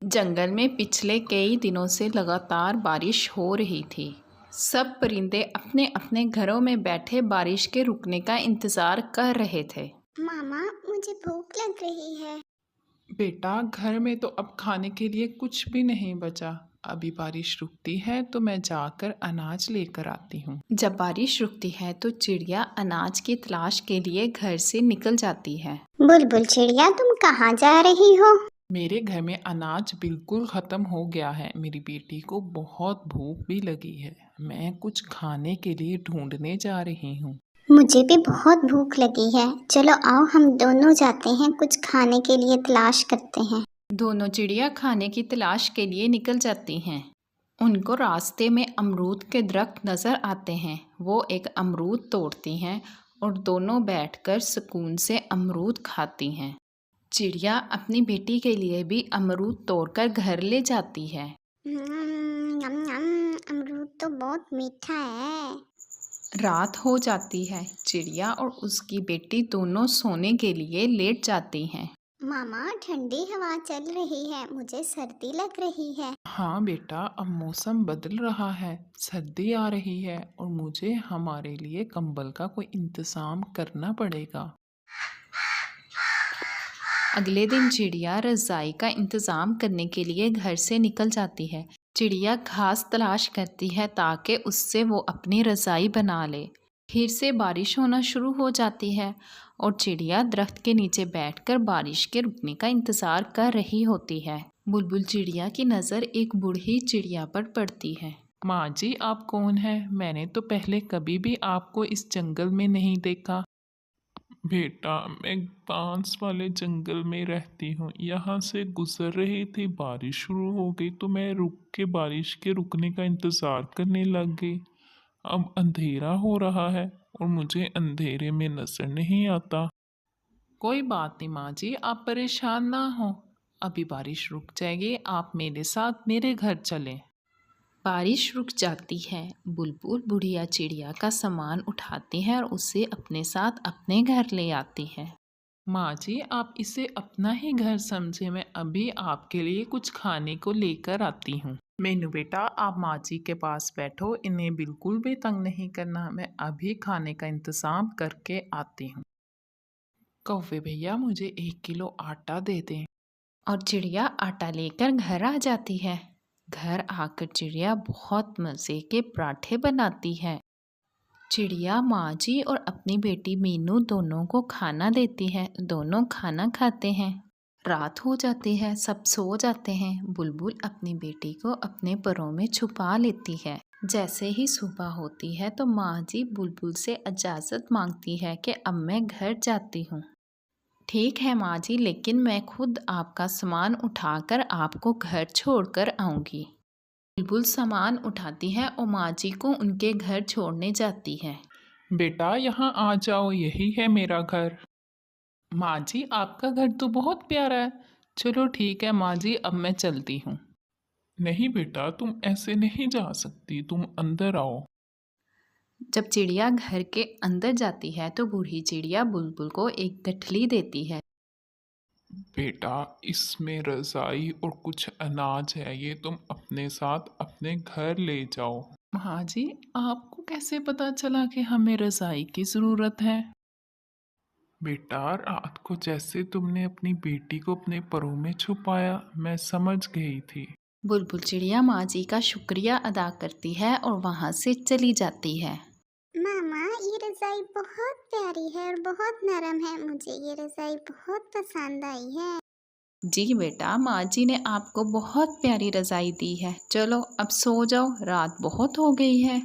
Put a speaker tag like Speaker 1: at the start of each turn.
Speaker 1: जंगल में पिछले कई दिनों से लगातार बारिश हो रही थी। सब परिंदे अपने अपने घरों में बैठे बारिश के रुकने का इंतजार कर रहे थे।
Speaker 2: मामा, मुझे भूख लग रही है।
Speaker 3: बेटा, घर में तो अब खाने के लिए कुछ भी नहीं बचा। अभी बारिश रुकती है तो मैं जाकर अनाज लेकर आती हूँ।
Speaker 1: जब बारिश रुकती है तो चिड़िया अनाज की तलाश के लिए घर से निकल जाती है।
Speaker 2: बुलबुल चिड़िया, तुम कहाँ जा रही हो?
Speaker 3: मेरे घर में अनाज बिल्कुल ख़त्म हो गया है। मेरी बेटी को बहुत भूख भी लगी है। मैं कुछ खाने के लिए ढूंढने जा रही हूँ।
Speaker 2: मुझे भी बहुत भूख लगी है। चलो आओ, हम दोनों जाते हैं, कुछ खाने के लिए तलाश करते हैं।
Speaker 1: दोनों चिड़िया खाने की तलाश के लिए निकल जाती हैं। उनको रास्ते में अमरूद के दरख्त नज़र आते हैं। वो एक अमरूद तोड़ती हैं और दोनों बैठकर सुकून से अमरूद खाती हैं। चिड़िया अपनी बेटी के लिए भी अमरूद तोड़कर घर ले जाती है।
Speaker 2: यम यम, अमरूद तो बहुत मीठा है।
Speaker 1: रात हो जाती है। चिड़िया और उसकी बेटी दोनों सोने के लिए लेट जाती हैं।
Speaker 2: मामा, ठंडी हवा चल रही है, मुझे सर्दी लग रही है।
Speaker 3: हाँ बेटा, अब मौसम बदल रहा है, सर्दी आ रही है और मुझे हमारे लिए कंबल का कोई इंतज़ाम करना पड़ेगा।
Speaker 1: अगले दिन चिड़िया रज़ाई का इंतज़ाम करने के लिए घर से निकल जाती है। चिड़िया घास तलाश करती है ताकि उससे वो अपनी रज़ाई बना ले। फिर से बारिश होना शुरू हो जाती है और चिड़िया दरख्त के नीचे बैठकर बारिश के रुकने का इंतज़ार कर रही होती है। बुलबुल चिड़िया की नज़र एक बूढ़ी चिड़िया पर पड़ती है।
Speaker 3: माँ जी, आप कौन हैं? मैंने तो पहले कभी भी आपको इस जंगल में नहीं देखा। बेटा, मैं बांस वाले जंगल में रहती हूँ। यहाँ से गुजर रही थी, बारिश शुरू हो गई तो मैं रुक के बारिश के रुकने का इंतज़ार करने लग गई। अब अंधेरा हो रहा है और मुझे अंधेरे में नजर नहीं आता। कोई बात नहीं माँ जी, आप परेशान ना हो। अभी बारिश रुक जाएगी, आप मेरे साथ मेरे घर चलें।
Speaker 1: बारिश रुक जाती है। बुलबुल बुढ़िया चिड़िया का सामान उठाती है और उसे अपने साथ अपने घर ले आती है।
Speaker 3: माँ जी, आप इसे अपना ही घर समझे। मैं अभी आपके लिए कुछ खाने को लेकर आती हूँ। मेनू बेटा, आप माँ जी के पास बैठो, इन्हें बिल्कुल भी तंग नहीं करना। मैं अभी खाने का इंतज़ाम करके आती हूँ। कौवे भैया, मुझे 1 किलो आटा दे दें।
Speaker 1: और चिड़िया आटा लेकर घर आ जाती है। घर आकर चिड़िया बहुत मज़े के पराठे बनाती है। चिड़िया माँ जी और अपनी बेटी मीनू दोनों को खाना देती है। दोनों खाना खाते हैं। रात हो जाती है, सब सो जाते हैं। बुलबुल अपनी बेटी को अपने परों में छुपा लेती है। जैसे ही सुबह होती है तो माँ जी बुलबुल से इजाज़त मांगती है कि अब मैं घर जाती हूँ। ठीक है माँ जी, लेकिन मैं खुद आपका सामान उठाकर आपको घर छोड़कर आऊँगी। बुलबुल सामान उठाती है और माँ जी को उनके घर छोड़ने जाती है।
Speaker 3: बेटा, यहाँ आ जाओ, यही है मेरा घर। माँ जी, आपका घर तो बहुत प्यारा है। चलो ठीक है माँ जी, अब मैं चलती हूँ। नहीं बेटा, तुम ऐसे नहीं जा सकती, तुम अंदर आओ।
Speaker 1: जब चिड़िया घर के अंदर जाती है तो बूढ़ी चिड़िया बुलबुल को एक गठली देती है।
Speaker 3: बेटा, इसमें रज़ाई और कुछ अनाज है, ये तुम अपने साथ अपने घर ले जाओ। माँ जी, आपको कैसे पता चला कि हमें रज़ाई की ज़रूरत है? बेटा, रात को जैसे तुमने अपनी बेटी को अपने परों में छुपाया, मैं समझ गई थी।
Speaker 1: बुलबुल चिड़िया माँ जी का शुक्रिया अदा करती है और वहाँ से चली जाती है।
Speaker 2: मामा, ये रज़ाई बहुत प्यारी है और बहुत नरम है, मुझे ये रज़ाई बहुत पसंद आई है।
Speaker 1: जी बेटा, माँ जी ने आपको बहुत प्यारी रज़ाई दी है। चलो अब सो जाओ, रात बहुत हो गई है।